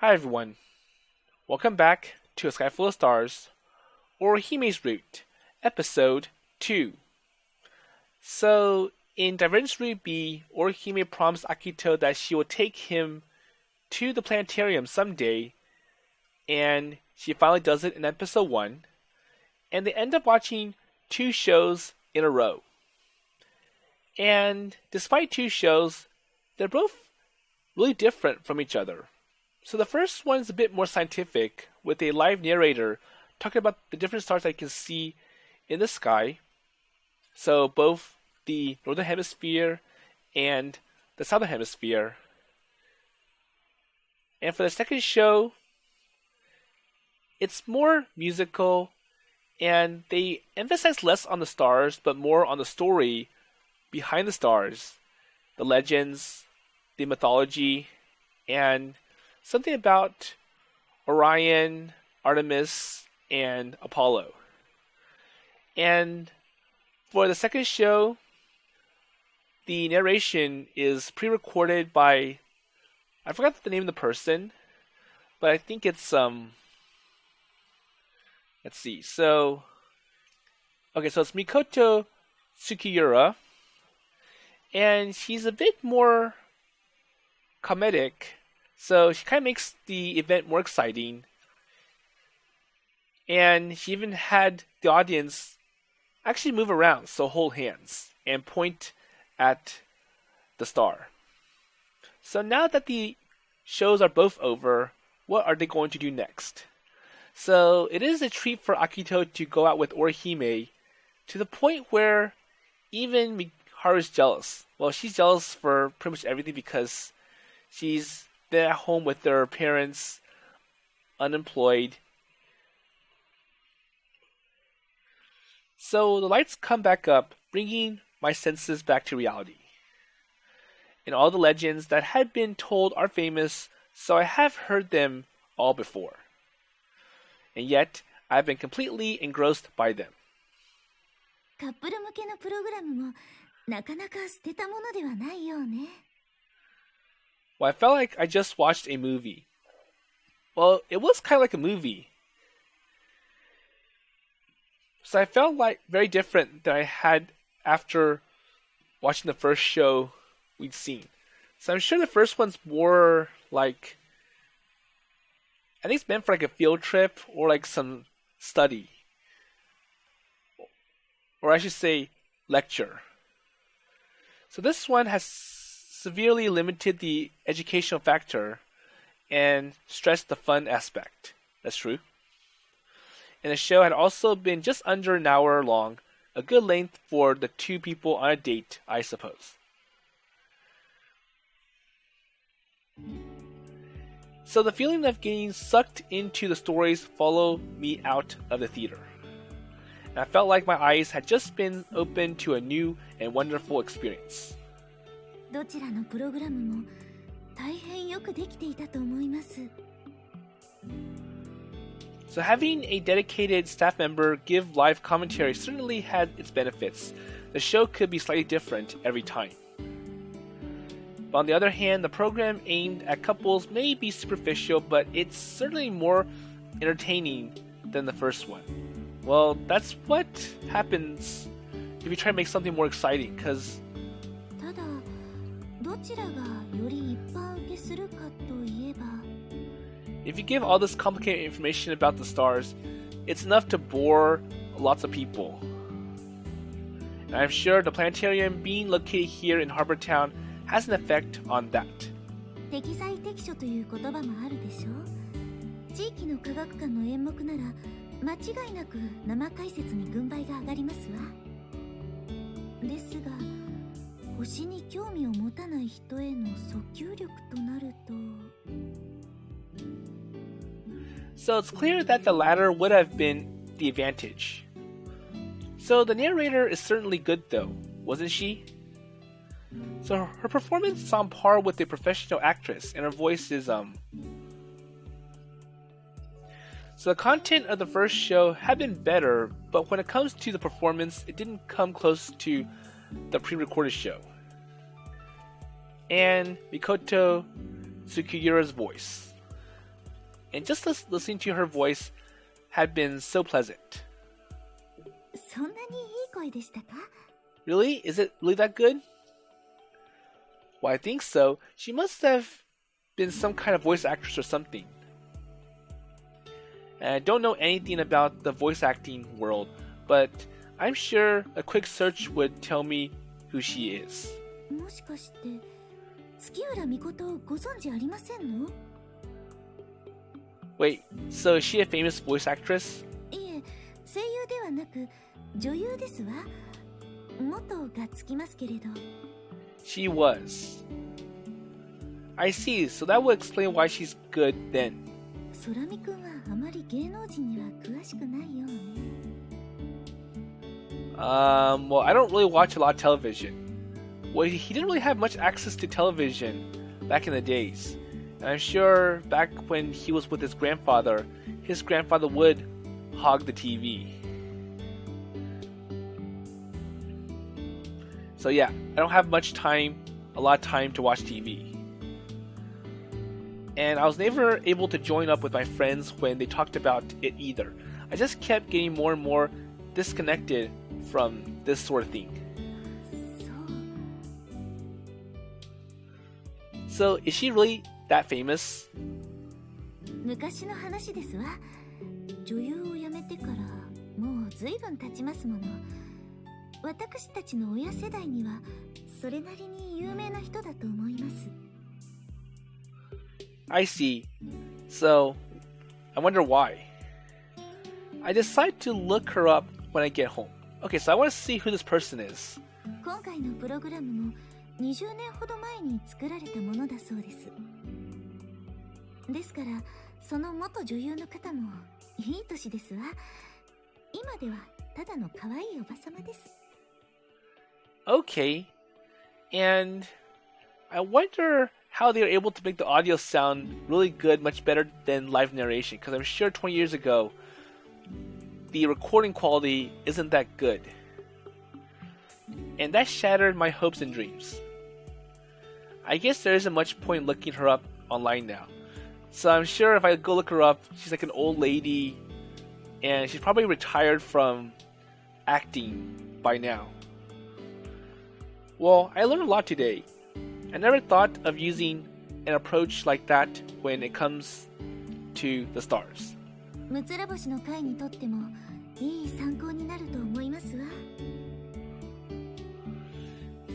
Hi everyone, welcome back to A Sky Full of Stars, Orihime's Route, Episode 2. So, in Divergence Route B, Orihime promised Akito that she will take him to the planetarium someday, and she finally does it in Episode 1, and they end up watching two shows in a row. And despite two shows, they're both really different from each other. So the first one is a bit more scientific, with a live narrator talking about the different stars that you can see in the sky. So both the northern hemisphere and the southern hemisphere. And for the second show, it's more musical, and they emphasize less on the stars, but more on the story behind the stars, the legends, the mythology, and something about Orion, Artemis, and Apollo. And for the second show, the narration is pre-recorded by, I forgot the name of the person, but I think it's let's see. So it's Mikoto Tsukiura, and she's a bit more comedic. So she kind of makes the event more exciting. And she even had the audience actually move around, so hold hands and point at the star. So now that the shows are both over, what are they going to do next? So it is a treat for Akito to go out with Orihime to the point where even Miharu's jealous. Well, she's jealous for pretty much everything because she's been at home with their parents, unemployed. So the lights come back up, bringing my senses back to reality. And all the legends that had been told are famous, so I have heard them all before. And yet, I've been completely engrossed by them. カップル向けのプログラムもなかなか捨てたものではないようね。Well, I felt like I just watched a movie. Well, it was kind of like a movie. So I felt like very different than I had after watching the first show we'd seen. So I'm sure the first one's more like, I think it's meant for like a field trip or like some study. Or I should say lecture. So this one has severely limited the educational factor and stressed the fun aspect. That's true. And the show had also been just under an hour long, a good length for the two people on a date, I suppose. So the feeling of getting sucked into the stories followed me out of the theater. And I felt like my eyes had just been opened to a new and wonderful experience. どちらのプログラムも大変よくできていたと思います。So having a dedicated staff member give live commentary certainly had its benefits. The show could be slightly different every time. But on the other hand, the program aimed at couples may be superficial, but it's certainly more entertaining than the first one. Well, that's what happens if you try to make something more exciting, because ただ、どちらがより一般受けするかといえば if you give all this complicated information about the stars, it's enough to bore lots of people. And I'm sure the planetarium being located here in Harbor Town has an effect on that. 適材適所という言葉もあるでしょ。地域の科学館の演目なら間違いなく生解説に軍配が上がりますわ。ですが、星に興味を持たない人への訴求力となると。So it's clear that the latter would have been the advantage. So the narrator is certainly good though, wasn't she? So her performance is on par with a professional actress, and her voice is So the content of the first show had been better, but when it comes to the performance, it didn't come close to the pre-recorded show. And Mikoto Tsukiura's voice. and just listening to her voice had been so pleasant. そんなにいい声でしたか? Really? Is it really that good? Well, I think so. She must have been some kind of voice actress or something. And I don't know anything about the voice acting world, but I'm sure a quick search would tell me who she is. もしかして月浦美琴をご存知ありませんの? Wait, so is she a famous voice actress? いえ、声優ではなく女優ですわ。元がつきますけれど。She was. I see, so that would explain why she's good then. 空見くんはあまり芸能人には詳しくないようね。Well, I don't really watch a lot of television. Well, he didn't really have much access to television back in the days. And I'm sure back when he was with his grandfather would hog the TV. So yeah, I don't have a lot of time to watch TV. And I was never able to join up with my friends when they talked about it either. I just kept getting more and more disconnected from this sort of thing. So, is she really that famous? 昔の話ですわ。女優を辞めてからもう随分経ちますもの。私たちの親世代にはそれなりに有名な人だと思います。I see. So, I wonder why. I decide to look her up when I get home. Okay, so I want to see who this person is. 今回のプログラムも20年ほど前に作られたものだそうです。ですから、その元女優の方もいい年ですわ。今ではただの可愛いおばさまです。Okay. And I wonder how they were able to make the audio sound really good, much better than live narration, because I'm sure 20 years ago, the recording quality isn't that good. And that shattered my hopes and dreams. I guess there isn't much point looking her up online now. So I'm sure if I go look her up, she's like an old lady, and she's probably retired from acting by now. Well, I learned a lot today. I never thought of using an approach like that when it comes to the stars. むつら星の会にとってもいい参考になると思いますわ。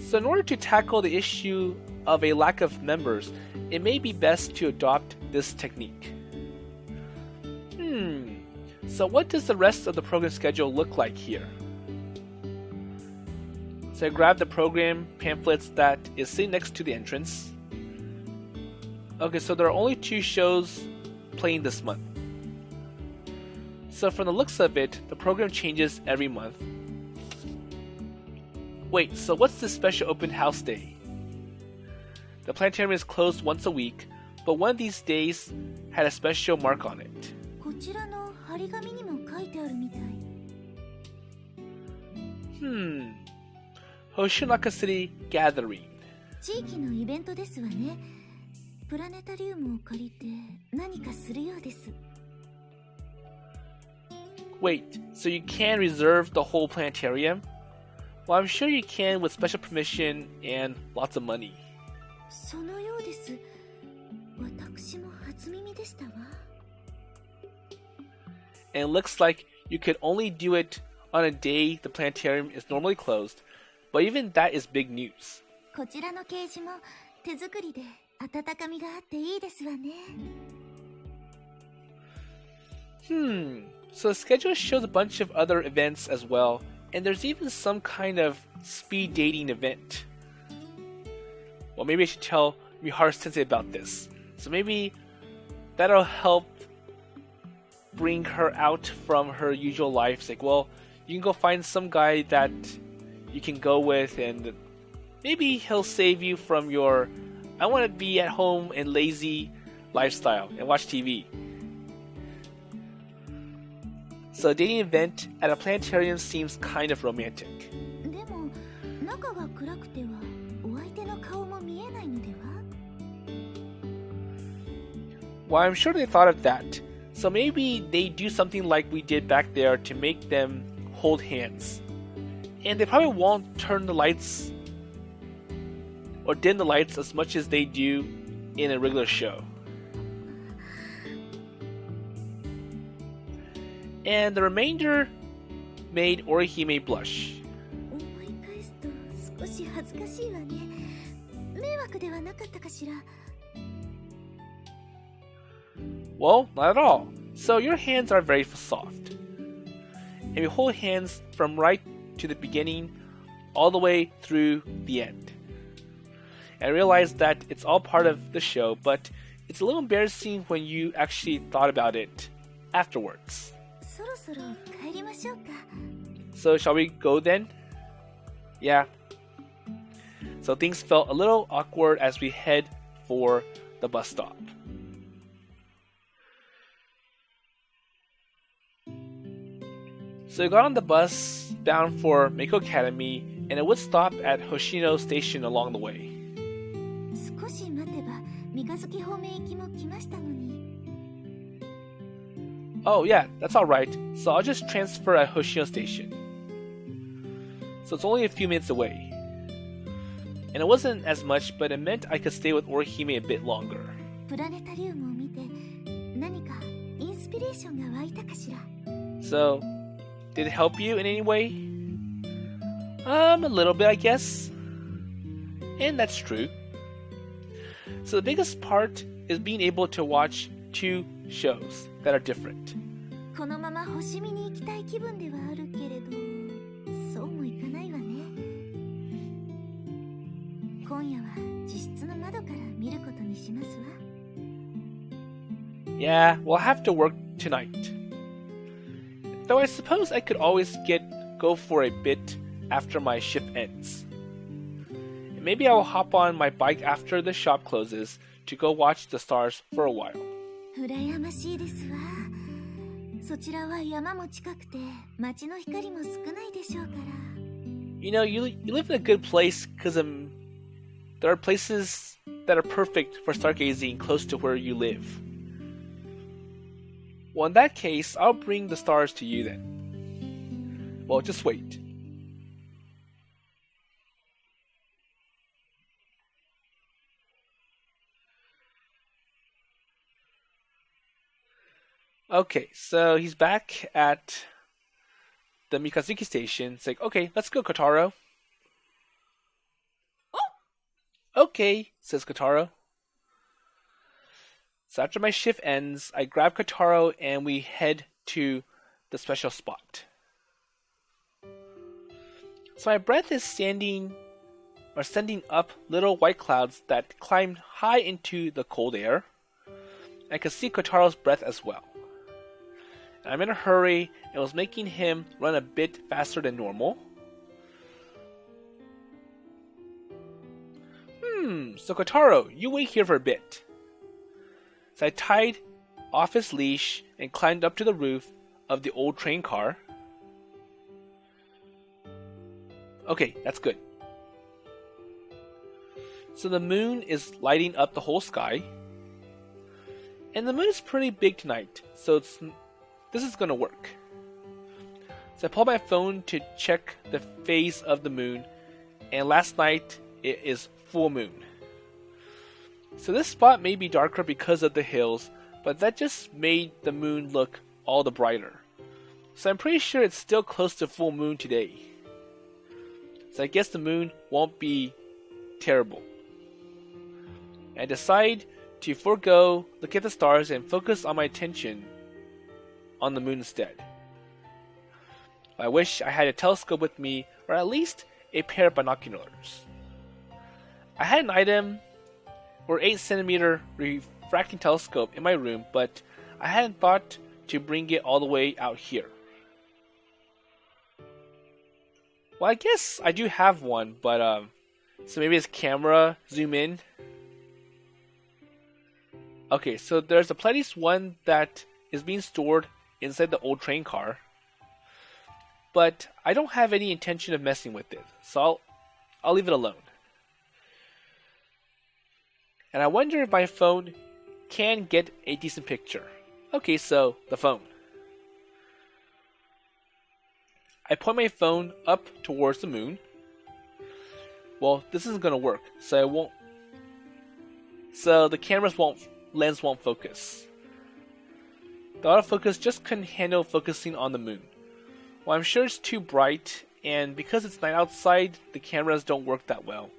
So in order to tackle the issue of a lack of members, it may be best to adopt this technique. So what does the rest of the program schedule look like here? So I grab the program pamphlets that is sitting next to the entrance. Okay, so there are only 2 shows playing this month. So from the looks of it, the program changes every month. Wait, so what's this special open house day? The planetarium is closed once a week, but one of these days had a special mark on it. こちらの張り紙にも書いてあるみたい。Hoshinaka City Gathering. 地域のイベントですわね。プラネタリウムを借りて何かするようです。Wait, so you can reserve the whole planetarium? Well, I'm sure you can with special permission and lots of money. そのようです。私も初耳でしたわ。And it looks like you could only do it on a day the planetarium is normally closed, but even that is big news. こちらの掲示も手作りで温かみがあっていいですわね。So the schedule shows a bunch of other events as well, and there's even some kind of speed dating event. Well, maybe I should tell Miharu Sensei about this. So maybe that'll help bring her out from her usual life. It's like, well, you can go find some guy that you can go with, and maybe he'll save you from your I want to be at home and lazy lifestyle and watch TV. So a dating event at a planetarium seems kind of romantic. でも中が暗くてはお相手の顔も見えないのでは? Well, I'm sure they thought of that. So maybe they do something like we did back there to make them hold hands. And they probably won't turn the lights or dim the lights as much as they do in a regular show. And the remainder made Orihime blush. 思い返すと少し恥ずかしいわね。迷惑ではなかったかしら。Well, not at all. So your hands are very soft. And we hold hands from right to the beginning all the way through the end. And I realize that it's all part of the show, but it's a little embarrassing when you actually thought about it afterwards. そろそろ帰りましょうか。So shall we go then? Yeah. So things felt a little awkward as we head for the bus stop. So we got on the bus bound for Meiko Academy, and it would stop at Hoshino Station along the way. 少し待てば三日月方面行きも来ましたのに。Oh yeah, that's alright. So I'll just transfer at Hoshino Station. So it's only a few minutes away. And it wasn't as much, but it meant I could stay with Orihime a bit longer. プラネタリウムを見て何かインスピレーションが湧いたかしら。 So, did it help you in any way? A little bit, I guess. And that's true. So the biggest part is being able to watch two shows that are different. このまま星見に行きたい気分ではあるけれど、そうもいかないわね。今夜は自室の窓から見ることにしますわ。Yeah, we'll have to work tonight. Though I suppose I could always go for a bit after my shift ends. And maybe I will hop on my bike after the shop closes to go watch the stars for a while. 羨ましいですわ。そちらは山も近くて街の光も少ないでしょうから。You know, you live in a good place because there are places that are perfect for stargazing close to where you live. Well, in that case, I'll bring the stars to you then. Well, just wait. Okay, so he's back at the Mikazuki station. It's like, okay, let's go, Kotaro. Okay, says Kotaro. So after my shift ends, I grab Kotaro and we head to the special spot. So my breath is sending up little white clouds that climb high into the cold air. I could see Kotaro's breath as well. I'm in a hurry and was making him run a bit faster than normal. So Kotaro, you wait here for a bit. So I tied off his leash and climbed up to the roof of the old train car. Okay, that's good. So the moon is lighting up the whole sky. And the moon is pretty big tonight, so this is gonna work. So I pulled my phone to check the phase of the moon, and last night it is full moon. So this spot may be darker because of the hills, but that just made the moon look all the brighter. So I'm pretty sure it's still close to full moon today. So I guess the moon won't be terrible. I decide to forego look at the stars and focus on my attention on the moon instead. I wish I had a telescope with me, or at least a pair of binoculars. I had an item or 8cm refracting telescope in my room, but I hadn't thought to bring it all the way out here. Well, I guess I do have one, but so maybe it's camera zoom in. Okay, so there's a Pleiades one that is being stored inside the old train car, but I don't have any intention of messing with it, so I'll leave it alone. And I wonder if my phone can get a decent picture. Okay, so the phone. I point my phone up towards the moon. Well, this isn't gonna work, so the lens won't focus. The autofocus just couldn't handle focusing on the moon. Well, I'm sure it's too bright, and because it's night outside, the cameras don't work that well.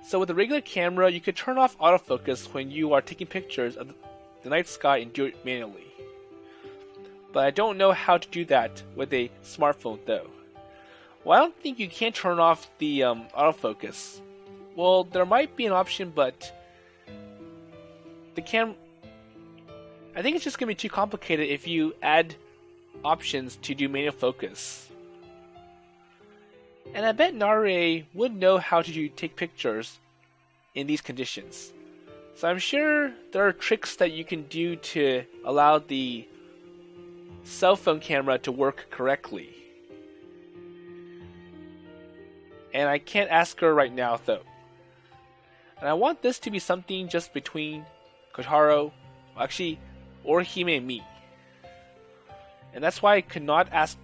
So with a regular camera, you could turn off autofocus when you are taking pictures of the night sky and do it manually. But I don't know how to do that with a smartphone though. Well, I don't think you can turn off the autofocus. Well, there might be an option, but I think it's just going to be too complicated if you add options to do manual focus. And I bet Nare would know how to take pictures in these conditions. So I'm sure there are tricks that you can do to allow the cell phone camera to work correctly. And I can't ask her right now though. And I want this to be something just between Kotaro, Orihime and me. And that's why I could not ask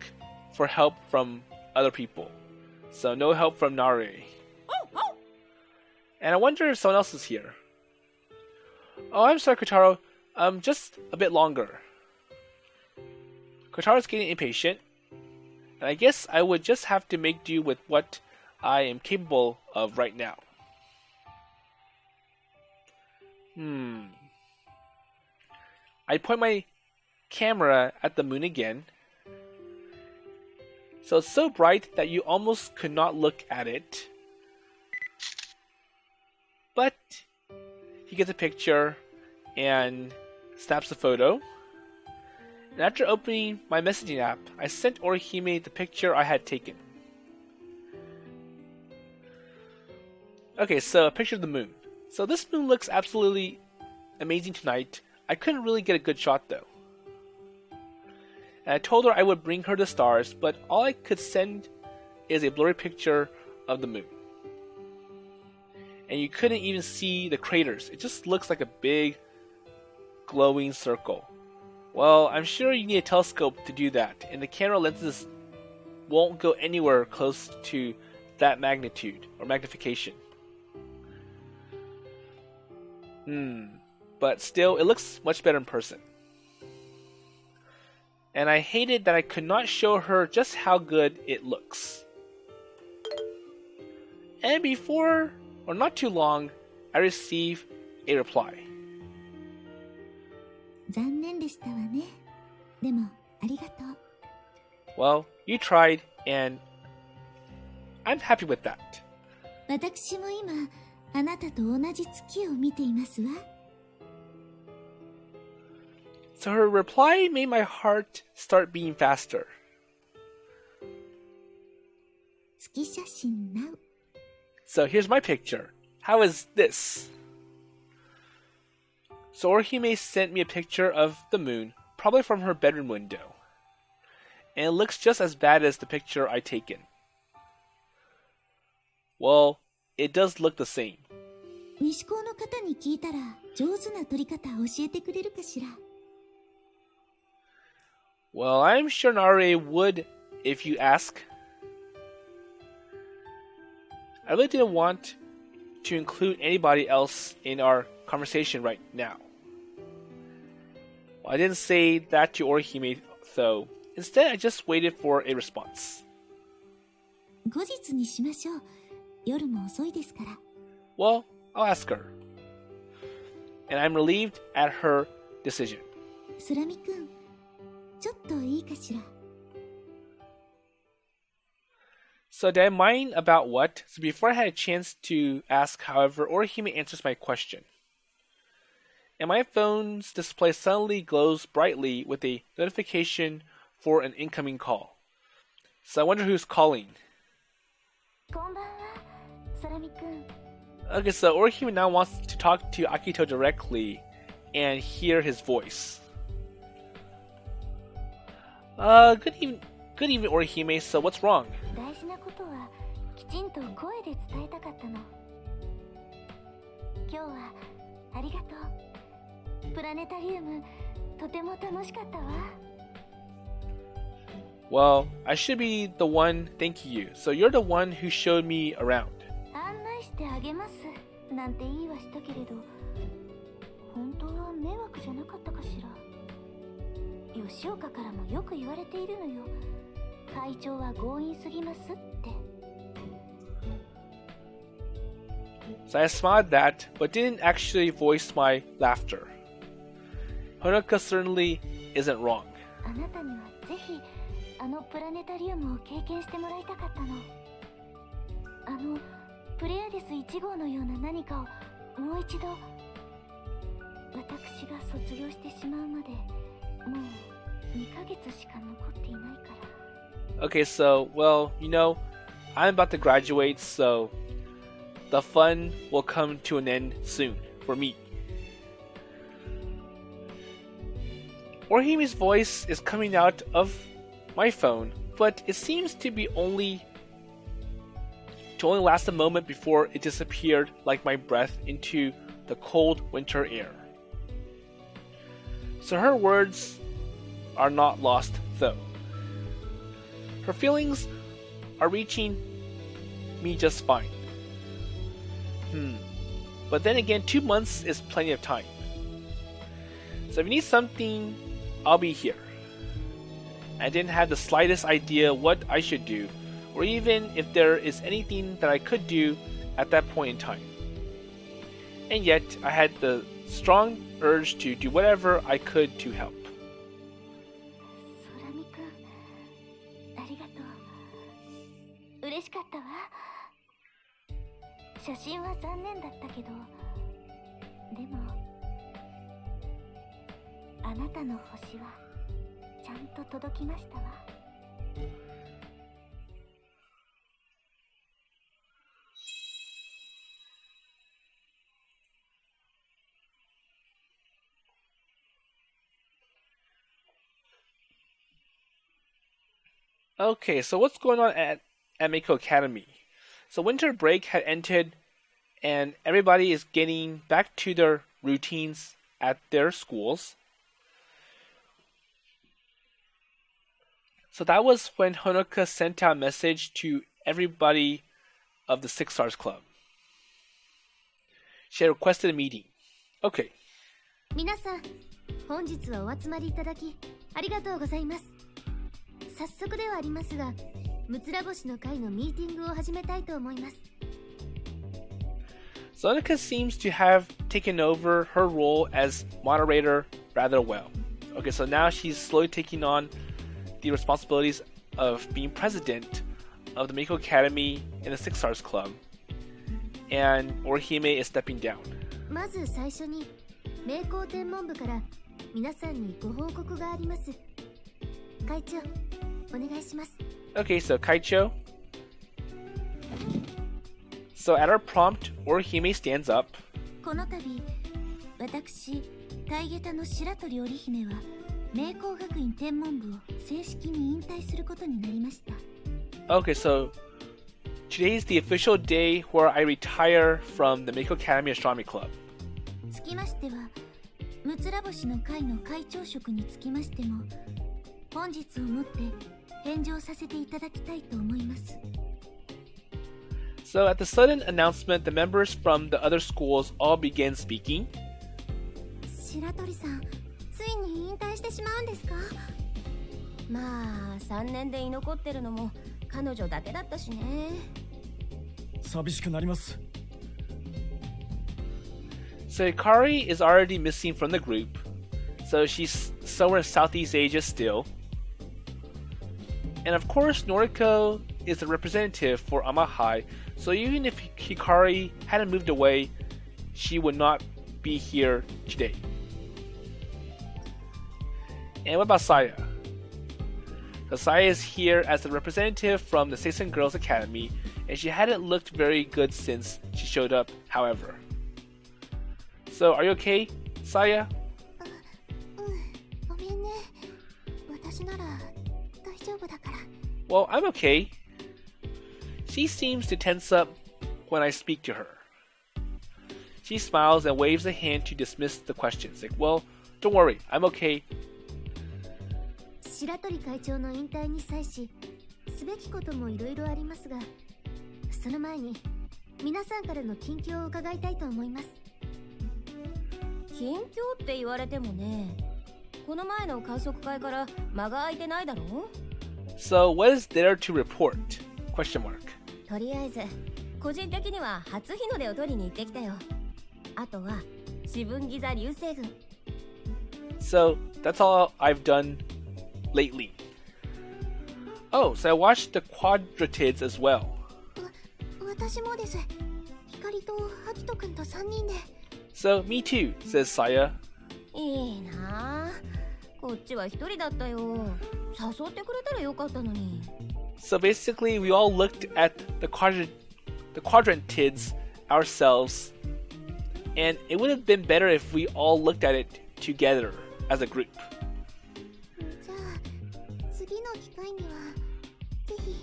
for help from other people. So no help from Nare. And I wonder if someone else is here. Oh, I'm sorry, Kotaro. Just a bit longer. Kotaro's getting impatient. And I guess I would just have to make do with what I am capable of right now. I point my camera at the moon again. So it's so bright that you almost could not look at it. But he gets a picture and snaps a photo. And after opening my messaging app, I sent Orihime the picture I had taken. Okay, so a picture of the moon. So this moon looks absolutely amazing tonight. I couldn't really get a good shot though. And I told her I would bring her the stars, but all I could send is a blurry picture of the moon. And you couldn't even see the craters. It just looks like a big glowing circle. Well, I'm sure you need a telescope to do that, and the camera lenses won't go anywhere close to that magnitude or magnification. But still, it looks much better in person. And I hated that I could not show her just how good it looks. And before, or not too long, I received a reply. 残念でしたわね。でも、ありがとう。Well, you tried, and I'm happy with that. 私も今、あなたと同じ月を見ていますわ。So her reply made my heart start beating faster. 月写真 now. So here's my picture. How is this? So Orihime sent me a picture of the moon, probably from her bedroom window. And it looks just as bad as the picture I'd taken. Well, it does look the same. 西高の方に聞いたら上手な撮り方教えてくれるかしら。Well, I'm sure Nare would if you ask. I really didn't want to include anybody else in our conversation right now. Well, I didn't say that to Orihime though. Instead, I just waited for a response. 後日にしましょう。夜も遅いですから。Well, I'll ask her. And I'm relieved at her decision. スラミくん、ちょっといいかしら。So did I mind about what? So before I had a chance to ask, however, Orihime answers my question. And my phone's display suddenly glows brightly with a notification for an incoming call. So I wonder who's calling. こんばんは、スラミくん。Okay, so Orihime now wants to talk to Akito directly and hear his voice. Good evening, Orihime. So what's wrong? 大事なことはきちんと声で伝えたかったの。今日はありがとう。プラネタリウム、とても楽しかったわ。Well, I should be the one thanking you. So you're the one who showed me around. 案内してあげますなんて言いはしたけれど、本当は迷惑じゃなかったかしら。吉岡からもよく言われているのよ。会長は強引すぎますって。So I smiled that, but didn't actually voice my laughter. Honoka certainly isn't wrong. あなたにはぜひあのプラネタリウムを経験してもらいたかったの。プレアデス1号のような何かをもう一度。私が卒業してしまうまでもう2ヶ月しか残っていないから。Okay, so, well, I'm about to graduate, so the fun will come to an end soon for me. Orihime's voice is coming out of my phone, but it seems to only last a moment before it disappeared like my breath into the cold winter air. So her words are not lost though. Her feelings are reaching me just fine. But then again, 2 months is plenty of time. So if you need something, I'll be here. I didn't have the slightest idea what I should do, or even if there is anything that I could do at that point in time. And yet, I had the strong urge to do whatever I could to help. 空見くん、ありがとう。嬉しかったわ。写真は残念だったけど、でもあなたの星はちゃんと届きましたわ。Okay, so what's going on at Mikoto Academy? So winter break had ended and everybody is getting back to their routines at their schools. So that was when Honoka sent out a message to everybody of the Six Stars Club. She had requested a meeting. Okay. 皆さん、本日はお集まりいただきありがとうございます。早速ではありますが、むつら星の会のミーティングを始めたいと思います。So Honoka seems to have taken over her role as moderator rather well. Okay, so now she's slowly taking on the responsibilities of being president of the Mikoto Academy and the Six Stars Club. And Orihime is stepping down. まず最初に、名工天文部から皆さんにご報告があります。会長、お願いします。Okay, so Kaicho. So at our prompt, Orihime stands up. この度、私、大下駄の白鳥織姫は名工学院天文部を正式に引退することになりました。Okay, so today is the official day where I retire from the Mikoto Academy Astronomy Club. つきましては、むつら星の会の会長職につきましても、本日をもって返上させていただきたいと思います。So at the sudden announcement, the members from the other schools all began speaking. 白鳥さん、ついに引退してしまうんですか？まあ3年で居残ってるのも彼女だけだったしね。寂しくなります。So Hikari is already missing from the group, so she's somewhere in Southeast Asia still. And of course, Noriko is the representative for Amahai, so even if Hikari hadn't moved away, she would not be here today. And what about Saya? So Saya is here as a representative from the Seisen Girls Academy, and she hadn't looked very good since she showed up, however. So, are you okay, Saya? ごめんね。私なら大丈夫だから。Well, I'm okay. She seems to tense up when I speak to her. She smiles and waves a hand to dismiss the questions. Like, well, don't worry, I'm okay. 白鳥会長の引退に際し、すべきこともいろいろありますが、その前に皆さんからの近況を伺いたいと思います。近況って言われてもね、この前の観測会から間が空いてないだろう。 So, what is there to report? Question mark. とりあえず個人的には初日の出を取りに行ってきたよ。あとは四分ギザ流星群。 So, that's all I've done lately. Oh, so I watched the quadratids as well. 私もです。光とアキト君と3人で。So, me too, says Saya. いいなあ、こっちは一人だったよ。誘ってくれたらよかったのに。 So basically, we all looked at the quadrantids ourselves, and it would have been better if we all looked at it together as a group. じゃあ次の機会にはぜひ。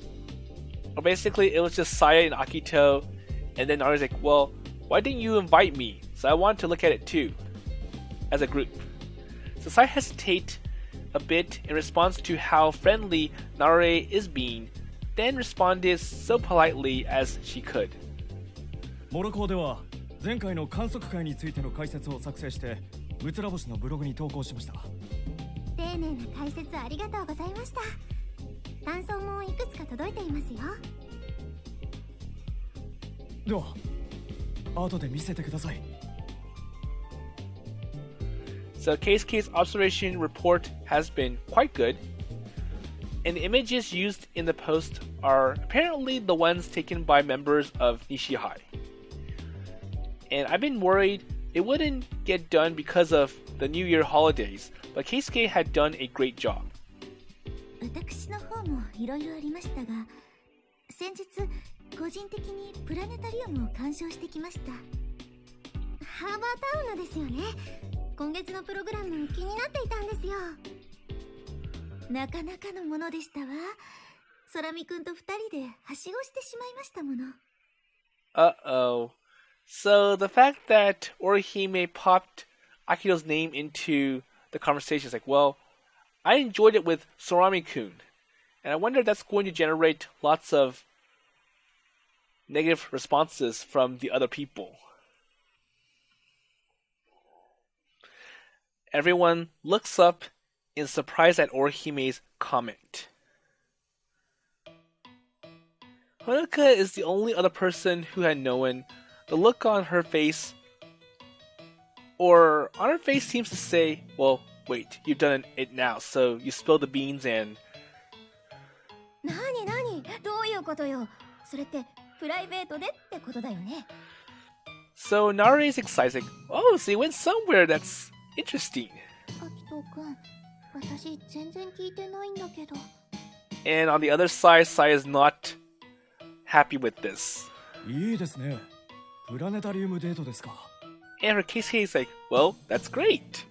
Or basically, it was just Saya and Akito, and then Nari's like, well, why didn't you invite me? So I wanted to look at it too, as a group. So Saya hesitates a bit in response to how friendly Nare is being, then responded so politely as she could. モロコでは前回の観測会についての解説を作成してうつら星のブログに投稿しました。丁寧な解説ありがとうございました。感想もいくつか届いていますよ。では後で見せてください。 So Keisuke's observation report has been quite good, and the images used in the post are apparently the ones taken by members of Nishihai. And I've been worried it wouldn't get done because of the New Year holidays, but Keisuke had done a great job. 私の方もいろいろありましたが、先日個人的にプラネタリウムを鑑賞してきました。ハーバータウンのですよね。今月のプログラム気になっていたんですよ。なかなかのものでしたわ。空見くんと二人ではしごしてしまいましたもの。Uh-oh. So the fact that Orihime popped Akito's name into the conversation is like, well, I enjoyed it with Sorami-kun, and I wonder if that's going to generate lots of negative responses from the other people. Everyone looks up in surprise at Orihime's comment. Honoka is the only other person who had known. The look on her face seems to say, well, wait, you've done it now, so you spill the beans and... なにどういうことよ。それってプライベートでってことだよね。 So Nare's excited, oh, so you went somewhere that's interesting. アキト君、私全然聞いてないんだけど。 And on the other side, Sai is not happy with this. いいですね。プラネタリウムデートですか。 And her Keisuke is like, well, that's great.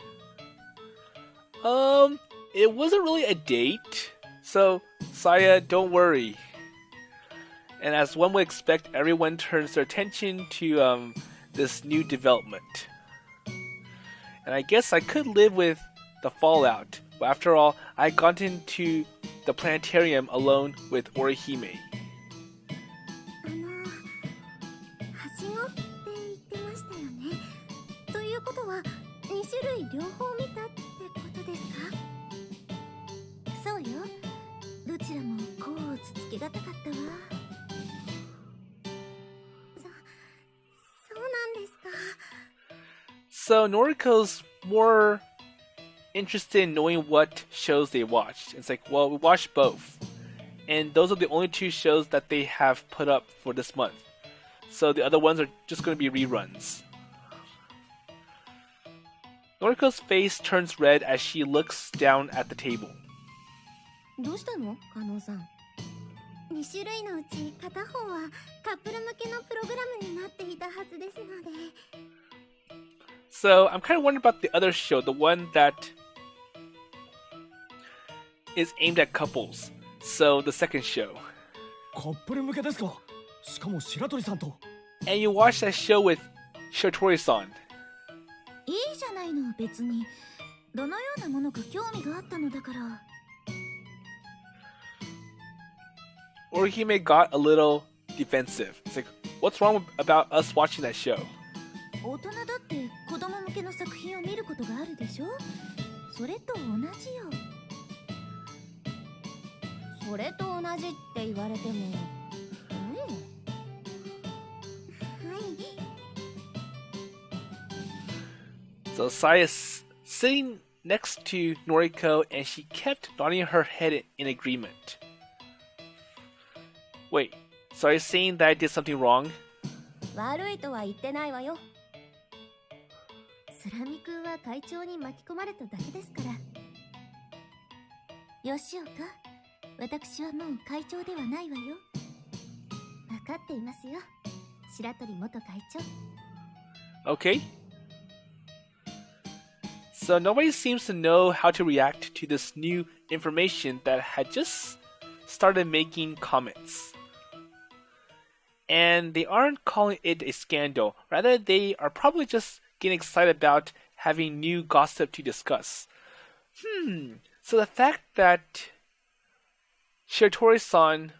It wasn't really a date, so Saya, don't worry. And as one would expect, everyone turns their attention to this new development. And I guess I could live with the fallout, but after all, I got into the planetarium alone with Orihime. はしごって言ってましたよね。ということは2種類両方見たってことですか？そうよ。どちらも甲をつつけがたかったわ。そうなんですか。 So Noriko's more interested in knowing what shows they watched. It's like, well, we watched both. And those are the only two shows that they have put up for this month. So the other ones are just going to be reruns. Noriko's face turns red as she looks down at the table. どうしたの、加納さん。2種類のうち片方はカップル向けのプログラムになっていたはずですので。 So I'm kind of wondering about the other show, the one that is aimed at couples. So the second show. カップル向けですか。しかも白鳥さんと。 And you watch that show with Shotori-san. いいじゃないの、別に。どのようなものか興味があったのだから。Orihime got a little defensive. It's like, what's wrong about us watching that show? 大人だって子供向けの作品を見ることがあるでしょ。それと同じよ。それと同じって言われても、So Saya's sitting next to Noriko and she kept nodding her head in agreement. Wait, so are you saying that I did something wrong? 悪いとは言ってないわよ。スラミ君は会長に巻き込まれただけですから。吉岡、私はもう会長ではないわよ。分かっていますよ、白鳥元会長。Okay. So nobody seems to know how to react to this new information that had just started making comments. And they aren't calling it a scandal. Rather, they are probably just getting excited about having new gossip to discuss. So the fact that Shiratori-san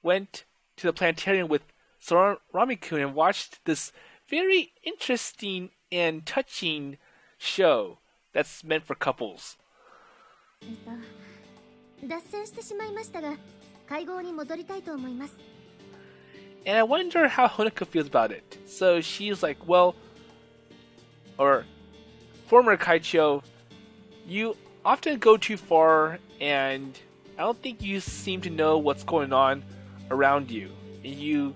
went to the planetarium with Sorami-kun and watched this very interesting and touching show that's meant for couples. 脱線してしまいましたが、会合に戻りたいと思います。And I wonder how Honoka feels about it. So she's like, well, or former Kaicho, you often go too far and I don't think you seem to know what's going on around you. And you...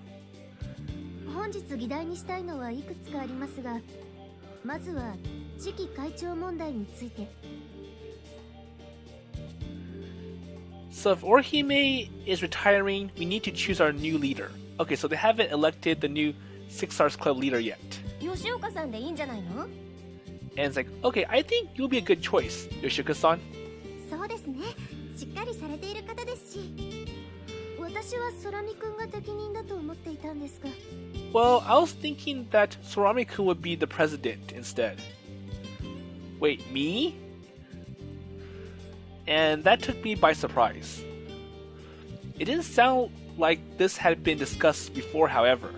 本日議題にしたいのはいくつかありますが、まずは次期会長問題について。So if Orihime is retiring, we need to choose our new leader. Okay, so they haven't elected the new Six Stars Club leader yet. 吉岡さんでいいんじゃないの？ And it's like, okay, I think you'll be a good choice, Yoshioka-san. そうですね。しっかりされている方ですし。私は空見くんが適任だと思っていたんですが。Well, I was thinking that Sorami-kun would be the president instead. Wait, me? And that took me by surprise. It didn't sound like this had been discussed before, however.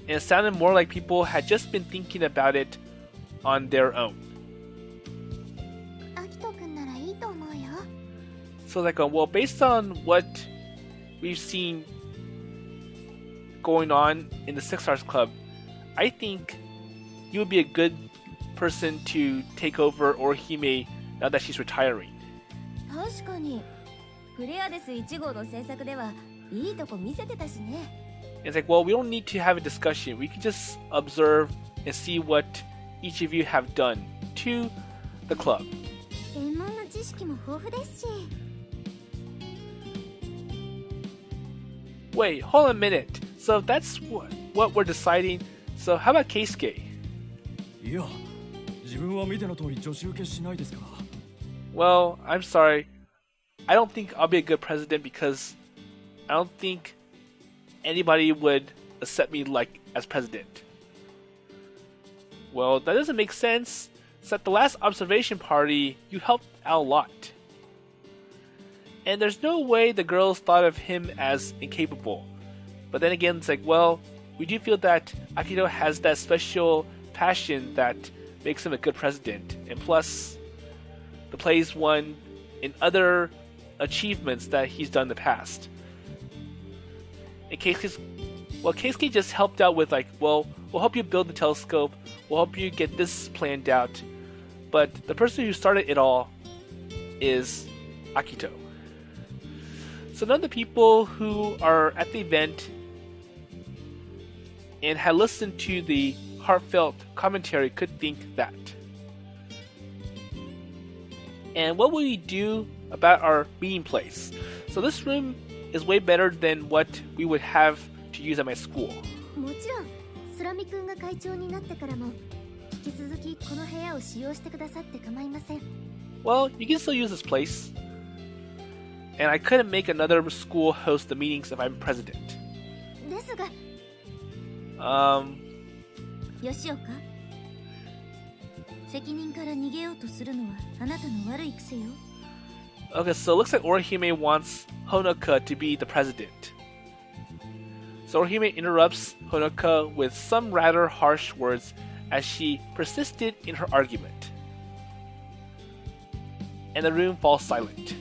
And it sounded more like people had just been thinking about it on their own. Akito君ならいいと思うよ。So like, well, based on what we've seen going on in the Six Stars Club, I think you would be a good person to take over Orihime now that she's retiring. 確かにフレアデス1号の制作ではいいとこ見せてたしね。It's like, well, we don't need to have a discussion. We can just observe and see what each of you have done to the club. 専門の知識も豊富ですし。Wait, hold on a minute. So that's what we're deciding. So how about Keisuke? いや、自分は見ての通り女子受けしないですから。Well, I'm sorry. I don't think I'll be a good president because I don't think anybody would accept me like as president. Well, that doesn't make sense. So at the last observation party, you helped out a lot. And there's no way the girls thought of him as incapable. But then again, it's like, well, we do feel that Akito has that special passion that makes him a good president. And plus, the plays won in other achievements that he's done in the past. And Keisuke just helped out with like, well, we'll help you build the telescope, we'll help you get this planned out. But the person who started it all is Akito. So none of the people who are at the event and had listened to the heartfelt commentary could think that. And what will we do about our meeting place? So this room is way better than what we would have to use at my school. もちろん、空見くんが会長になってからも引き続きこの部屋を使用してくださって構いません。Well, you can still use this place. And I couldn't make another school host the meetings if I'm president. ですが、吉岡、責任から逃げようとするのはあなたの悪い癖よ。 Okay, so it looks like Orihime wants Honoka to be the president. So Orihime interrupts Honoka with some rather harsh words as she persisted in her argument. And the room falls silent.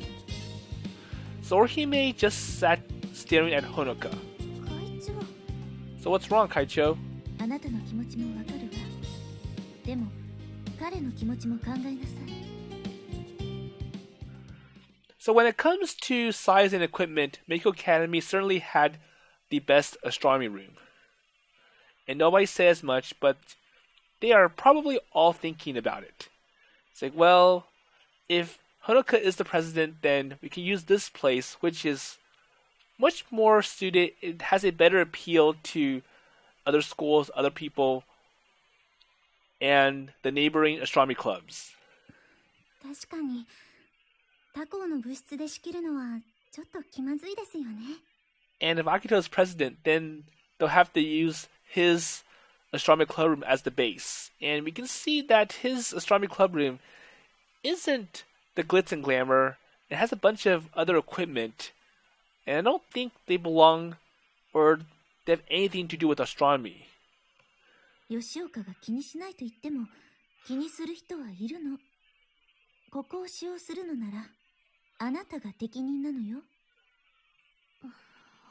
So Orihime just sat staring at Honoka. 会長、 So what's wrong, Kaicho? あなたの気持ちもわかるわ。でも彼の気持ちも考えなさい。 So when it comes to size and equipment, Meiko Academy certainly had the best astronomy room. And nobody says much, but they are probably all thinking about it. It's like, well, if Honoka is the president, then we can use this place, which is much more suited. It has a better appeal to other schools, other people, and the neighboring astronomy clubs. 確かに他校の部室で仕切るのはちょっと気まずいですよね。 And if Akito is president, then they'll have to use his astronomy club room as the base. And we can see that his astronomy club room isn't the glitz and glamour. It has a bunch of other equipment. And I don't think they belong or they have anything to do with astronomy. 吉岡が気にしないと言っても気にする人はいるの。ここを使用するのならあなたが適任なのよ。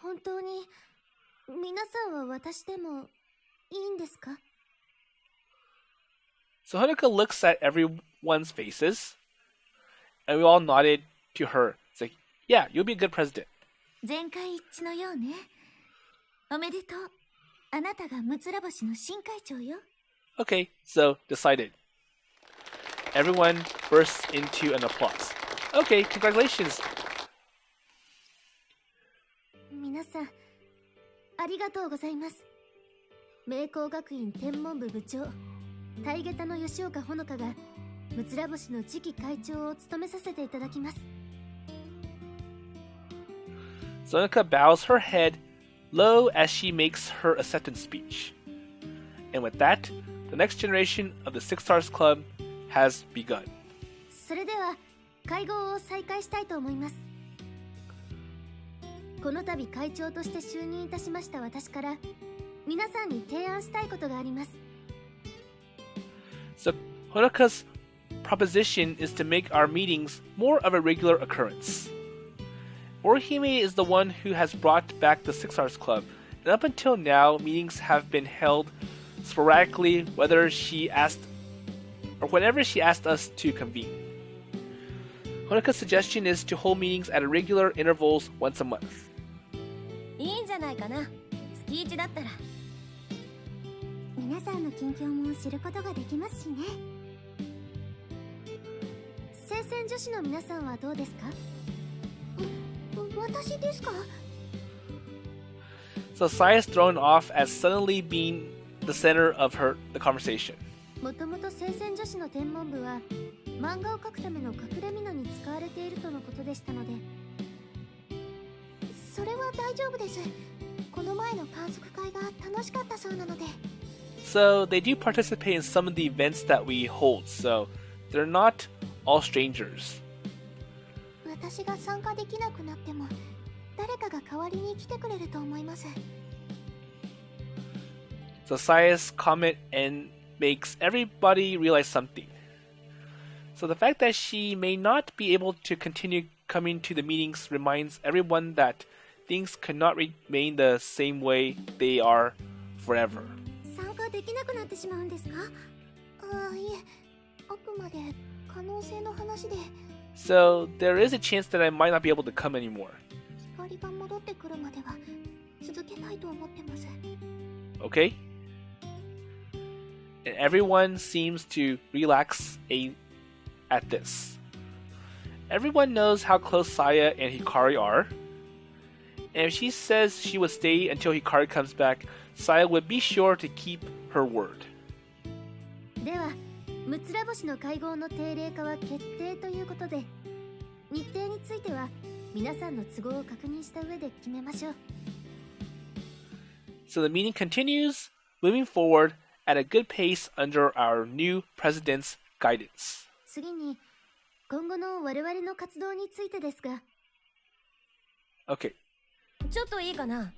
本当に皆さんは私でもいいんですか？ So Honoka looks at everyone's faces, and we all nodded to her. It's like, yeah, you'll be a good president. 全会一致のようね。おめでとう。あなたが六つ星の新会長よ。 Okay, so decided. Everyone bursts into an applause. Okay, congratulations. 皆さん、ありがとうございます。明光学院天文部部長、大下駄の吉岡ほのかが六つ星の次期会長を務めさせていただきます。 Sonika bows her head low as she makes her acceptance speech. And with that, the next generation of the Six Stars Club has begun. それでは会合を再開したいと思います。この度会長として就任いたしました私から皆さんに提案したいことがあります。 So Honoka's proposition is to make our meetings more of a regular occurrence. Orihime is the one who has brought back the Six Stars Club, and up until now, meetings have been held sporadically whenever she asked us to convene. Honoka's suggestion is to hold meetings at regular intervals once a month. いいんじゃないかな。月一だったら。皆さんの近況も知ることができますしね。聖戦女子の皆さんはどうですか？私ですか？ So Sai is thrown off as suddenly being the center of the conversation. もともと聖戦女子の天文部は漫画を描くための隠れ蓑に使われているとのことでしたので。それは大丈夫です。この前の観測会が楽しかったそうなので。 So they do participate in some of the events that we hold, so they're not all strangers. 私が参加できなくなっても誰かが代わりに来てくれると思います。 So Sai's comment and makes everybody realize something. So the fact that she may not be able to continue coming to the meetings reminds everyone that things cannot remain the same way they are forever. 参加できなくなってしまうんですか？ああ、いえ、あくまで可能性の話で。 So there is a chance that I might not be able to come anymore. 光が戻ってくるまでは続けたいと思ってます。 Okay? And everyone seems to relax at this. Everyone knows how close Saya and Hikari are. And if she says she would stay until Hikari comes back, Saya would be sure to keep her word. では、六つ星の会合の定例化は決定ということで、日程については皆さんの都合を確認した上で決めましょう。 So the meeting continues, moving forward, at a good pace under our new president's guidance. 次に今後の我々の活動についてですが。 Okay. ちょっといいかな。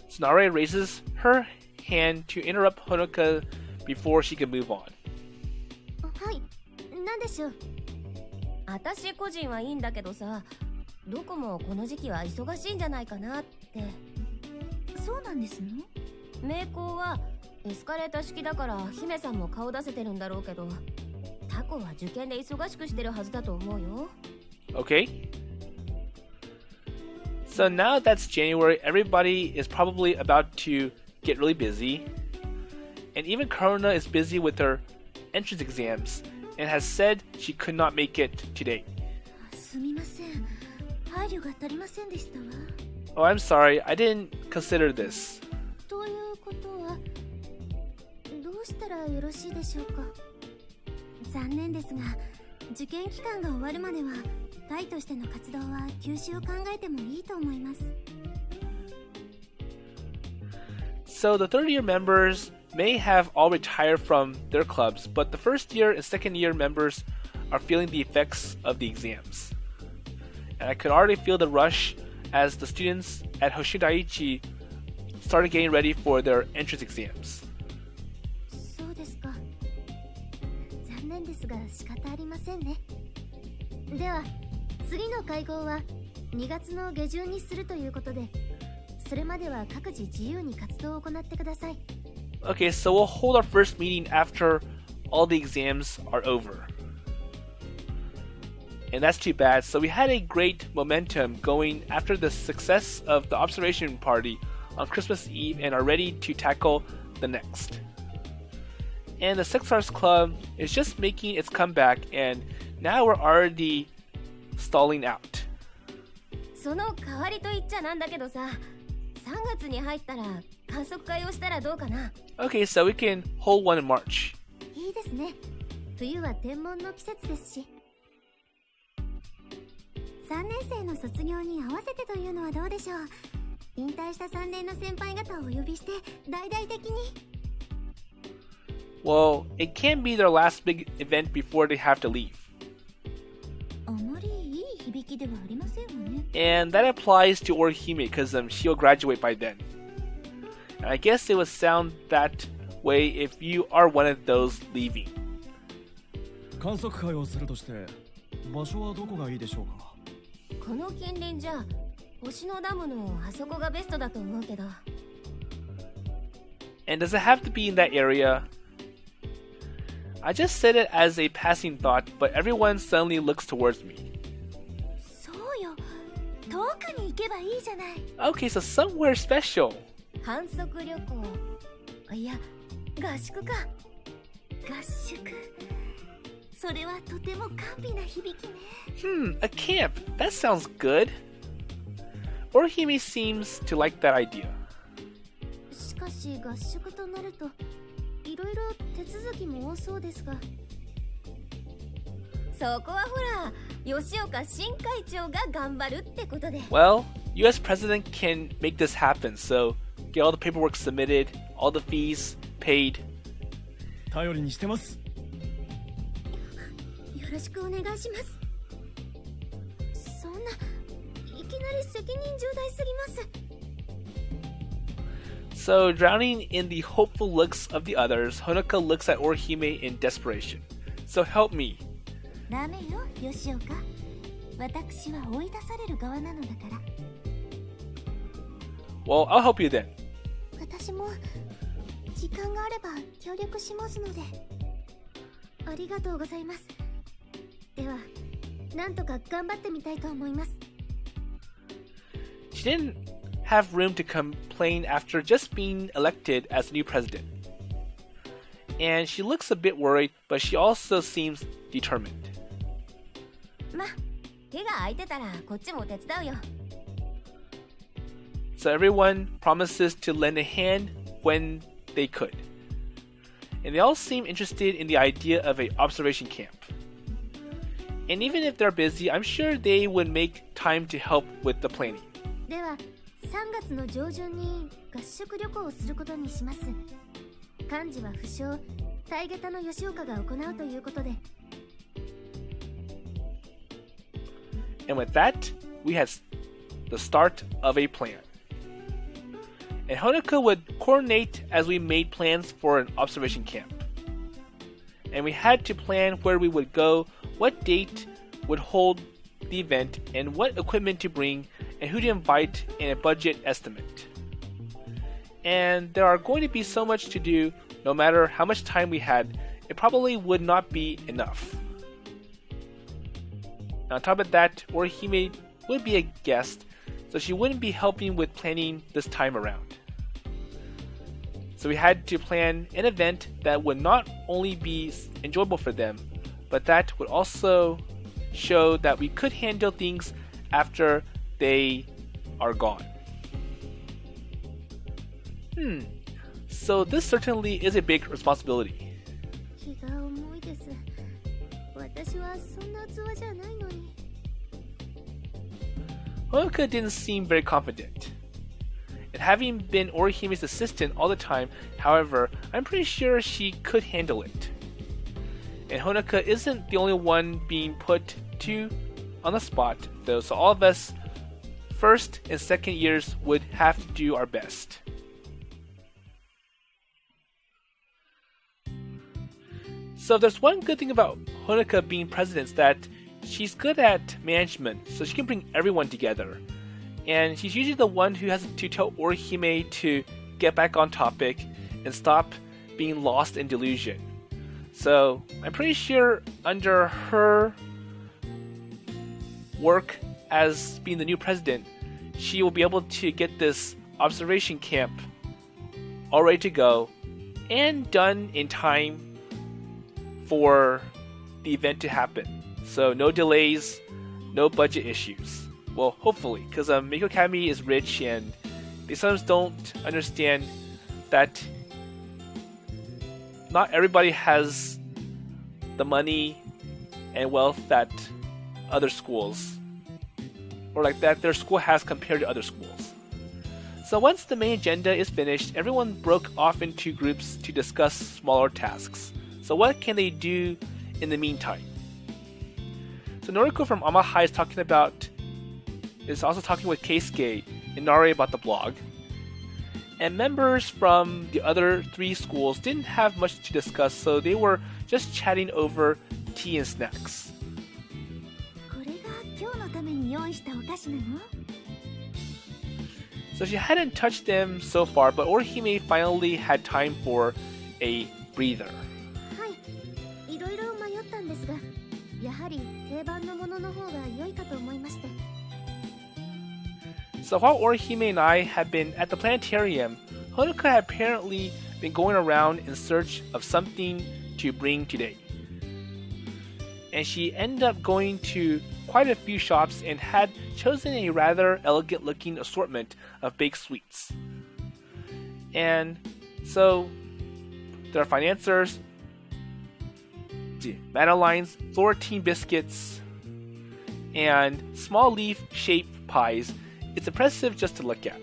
Tsunare raises her hand to interrupt Honoka before she can move on. はい、何でしょう。私個人はいいんだけどさ、どこもこの時期は忙しいんじゃないかなって。そうなんですの？名工はエスカレーター式だから姫さんも顔出せてるんだろうけど、タコは受験で忙しくしてるはずだと思うよ。 Okay. So now that's January, everybody is probably about to get really busy. And even Karuna is busy with her entrance exams and has said she could not make it today. すみません。配慮が足りませんでしたわ。Oh, I'm sorry, I didn't consider this. ということは、どうしたらよろしいでしょうか。残念ですが、受験期間が終わるまでは、隊としての活動は休止を考えてもいいと思います。So the third year members may have all retired from their clubs, but the first year and second year members are feeling the effects of the exams. And I could already feel the rush as the students at Hoshidaiichi started getting ready for their entrance exams. そうですか。残念ですが仕方ありませんね。では、次の会合は2月の下旬にするということで、それまでは各自自由に活動を行ってください。Okay, so we'll hold our first meeting after all the exams are over. And that's too bad. So we had a great momentum going after the success of the observation party on Christmas Eve and are ready to tackle the next. And the Six Stars Club is just making its comeback, and now we're already stalling out. その代わりと言っちゃなんだけどさ、3月に入ったら観測会をしたらどうかな。 Okay, so we can hold one in March. いいですね。冬は天文の季節ですし。3年生の卒業に合わせてというのはどうでしょう。引退した3年の先輩方をお呼びして大々的に。Well, it can be their last big event before they have to leave. あまりいい響きではありませんわね。 And that applies to Orihime because she'll graduate by then. And I guess it would sound that way if you are one of those leaving. 観測会をするとして場所はどこがいいでしょうか。この近隣じゃ星のダムのあそこがベストだと思うけど。 And does it have to be in that area? I just said it as a passing thought, but everyone suddenly looks towards me. そうよ。遠くに行けばいいじゃない。 Okay, so somewhere special. 観測旅行。いや、合宿か。合宿。それはとても甘美な響きね。A camp. That sounds good. Orihime seems to like that idea. しかし合宿となるといろいろ手続きも多そうですが。そこはほら、吉岡新会長が頑張るってことで。 Well, US President can make this happen, so get all the paperwork submitted, all the fees paid. 頼りにしてます。よろしくお願いします。そんな、いきなり責任重大すぎます。 So, drowning in the hopeful looks of the others, Honoka looks at Orihime in desperation. So help me. ダメよ、吉岡。私は追い出される側なのだから。Well, I'll help you then. 私も時間があれば協力しますので。ありがとうございます。では、なんとか頑張ってみたいと思います。 She didn't have room to complain after just being elected as the new president. And she looks a bit worried, but she also seems determined. ま、手が空いてたらこっちも手伝うよ。 So everyone promises to lend a hand when they could. And they all seem interested in the idea of an observation camp. And even if they're busy, I'm sure they would make time to help with the planning. では、3月の上旬に合宿旅行をすることにします。幹事は不詳、大下駄の吉岡が行うということで。And with that, we had the start of a plan. And Honoka would coordinate as we made plans for an observation camp. And we had to plan where we would go, what date would hold the event, and what equipment to bring, and who to invite, and a budget estimate. And there are going to be so much to do, no matter how much time we had, it probably would not be enough. On top of that, Orihime would be a guest, so she wouldn't be helping with planning this time around. So we had to plan an event that would not only be enjoyable for them, but that would also show that we could handle things after they are gone. So this certainly is a big responsibility. 気が重いです。私はそんな器じゃないのに。Honoka didn't seem very confident. And having been Orihime's assistant all the time, however, I'm pretty sure she could handle it. And Honoka isn't the only one being put on the spot, though, so all of us, first and second years, would have to do our best. So there's one good thing about Honoka being president is that she's good at management, so she can bring everyone together. And she's usually the one who has to tell Orihime to get back on topic and stop being lost in delusion. So I'm pretty sure under her work as being the new president, she will be able to get this observation camp all ready to go and done in time for the event to happen. So no delays, no budget issues. Well, hopefully, because Meiko Academy is rich and they sometimes don't understand that not everybody has the money and wealth that other schools, or like that their school has compared to other schools. So once the main agenda is finished, everyone broke off into groups to discuss smaller tasks. So what can they do in the meantime? So Noriko from Amahai is also talking with Keisuke and Nare about the blog. And members from the other three schools didn't have much to discuss, so they were just chatting over tea and snacks. これが今日のために用意したお菓子なの? So she hadn't touched them so far, but Orihime finally had time for a breather. はい、いろいろ迷ったんですが、やはり定番のものの方が良いかと思いまして。So while Orihime and I had been at the planetarium, Honoka had apparently been going around in search of something to bring today. And she ended up going to quite a few shops and had chosen a rather elegant looking assortment of baked sweets. And so there are financiers, madeleines, Florentine biscuits, and small leaf shaped pies. It's impressive just to look at.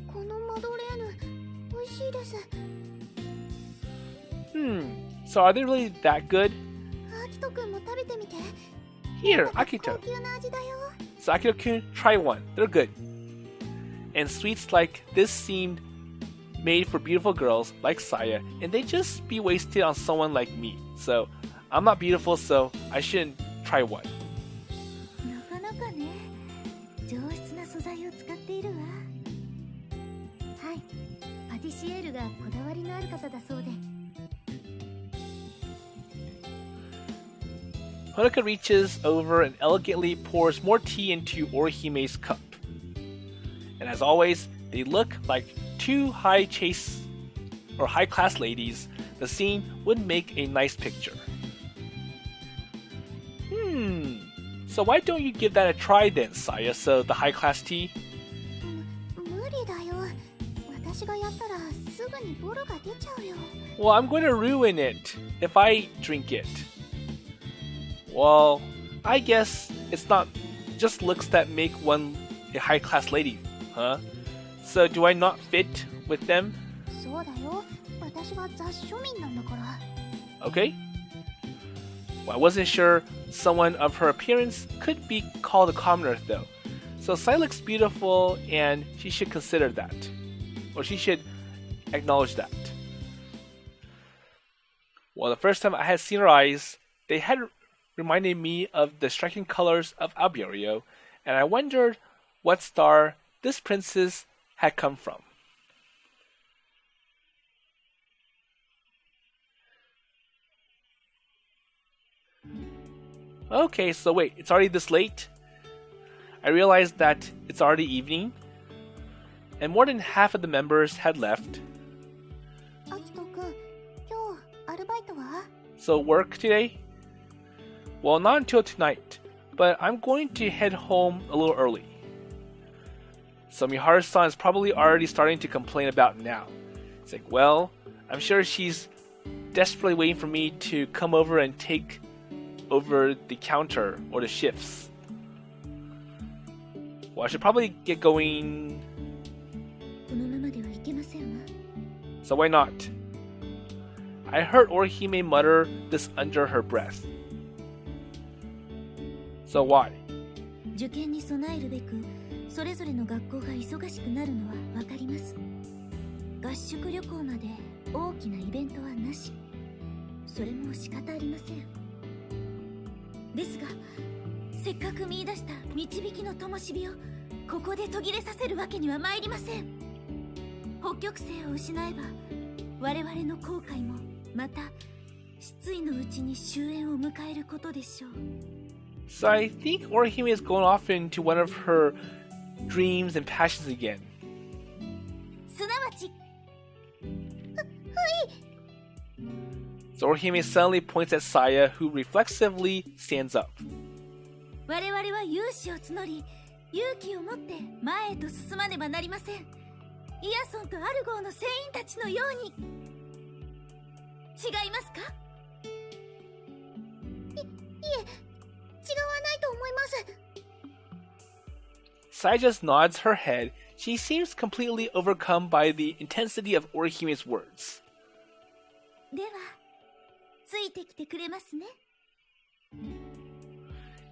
このマドレーヌ、美味しいです。So are they really that good? アキト君も食べてみて。 Here, Akito. 高級な味だよ。 So Akito-kun, try one. They're good. And sweets like this seemed made for beautiful girls like Saya, and they just be wasted on someone like me. So I'm not beautiful, so I shouldn't try one. なかなかね、上質な素材を使っているわ。はい、パティシエールがこだわりのある方だそうで。Honoka reaches over and elegantly pours more tea into Orihime's cup. And as always, they look like two high-class ladies. The scene would make a nice picture. So why don't you give that a try then, Saya? So the high-class tea? 無理だよ。私がやったらすぐにボロが出ちゃうよ。Well, I'm going to ruin it if I drink it. Well, I guess it's not just looks that make one a high-class lady, huh? So do I not fit with them? そうだよ。私は雑庶民なんだから。 Okay. Well, I wasn't sure someone of her appearance could be called a commoner, though. So Sai looks beautiful, and she should consider that. Or she should acknowledge that. Well, the first time I had seen her eyes, they had reminded me of the striking colors of Alberio, and I wondered what star this princess had come from. Okay, so wait, it's already this late? I realized that it's already evening, and more than half of the members had left. アキト君、今日アルバイトは？ So work today? Well, not until tonight, but I'm going to head home a little early. So Miharu-san is probably already starting to complain about now. It's like, well, I'm sure she's desperately waiting for me to come over and take over the counter or the shifts. Well, I should probably get going. このままではいけませんわ。 So why not? I heard Orihime mutter this under her breath. So why? 受験に備えるべく、それぞれの学校が忙しくなるのはわかります。合宿旅行まで大きなイベントはなし。それも仕方ありません。ですが、せっかく見出した導きの灯火をここで途切れさせるわけには参りません。北極星を失えば我々の後悔もまた失意のうちに終焉を迎えることでしょう。 So I think Orihime is going off into one of her dreams and passions again. すなわち、So Orihime suddenly points at Saya, who reflexively stands up. 我々は勇志を募り、勇気を持って前へと進まねばなりません。イヤソンとアルゴーの船員たちのように。違いますか？いえ、違わないと思います。 Saya just nods her head. She seems completely overcome by the intensity of Orihime's words. では、ついてきてくれますね。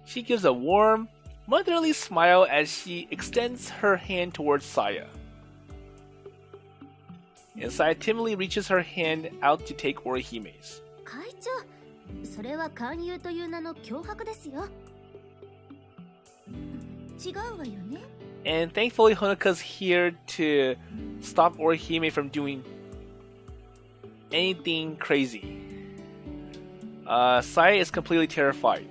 She gives a warm, motherly smile as she extends her hand towards Saya. And Saya timidly reaches her hand out to take Orihime's. 会長、それは勧誘という名の脅迫ですよ。違うわよね。 And thankfully Honoka's here to stop Orihime from doing anything crazy. Saya is completely terrified.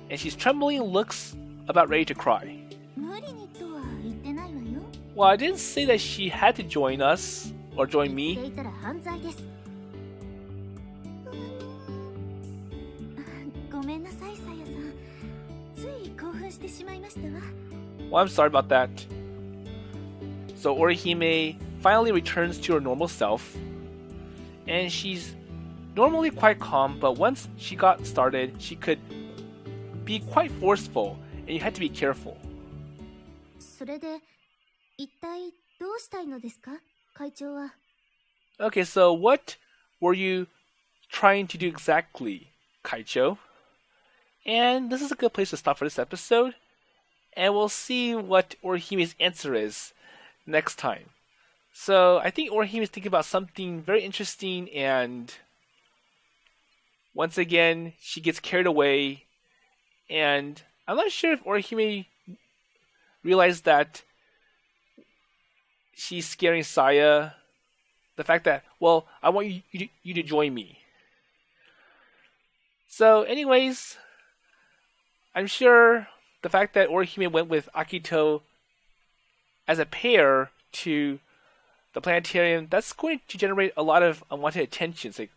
And she's trembling and looks about ready to cry. 無理にとは言ってないわよ。 Well, I didn't say that she had to join us or join 言 me. っていたら犯罪です。ごめんなさい、さやさん。つい興奮してしまいましたわ。 Well, I'm sorry about that. So Orihime finally returns to her normal self. And she's normally quite calm, but once she got started, she could be quite forceful, and you had to be careful. それで、一体どうしたいのですか、会長は。 Okay, so what were you trying to do exactly, Kaicho? And this is a good place to stop for this episode, and we'll see what Orihime's answer is next time. So I think Orihime is thinking about something very interesting, and once again, she gets carried away. And I'm not sure if Orihime realized that she's scaring Saya. The fact that, well, I want you to join me. So anyways, I'm sure the fact that Orihime went with Akito as a pair to the planetarium, that's going to generate a lot of unwanted attention. It's like,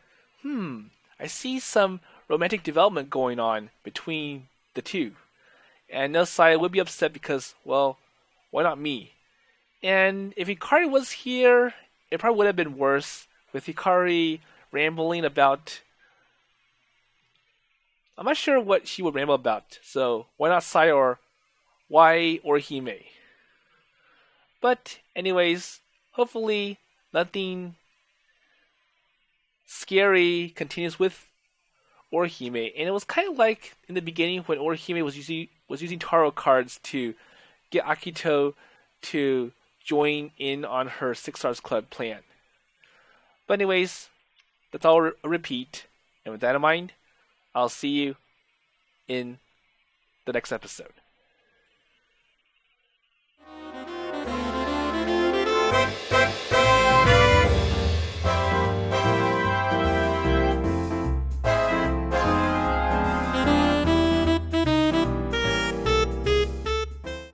I see some romantic development going on between the two. And no, Saya would be upset because, well, why not me? And if Hikari was here, it probably would have been worse, with Hikari rambling about... I'm not sure what she would ramble about, so why not Saya, or why Orihime? But anyways, hopefully nothing scary continues with Orihime. And it was kind of like in the beginning when Orihime was using tarot cards to get Akito to join in on her Six Stars Club plan. But anyways, that's all a repeat. And with that in mind, I'll see you in the next episode.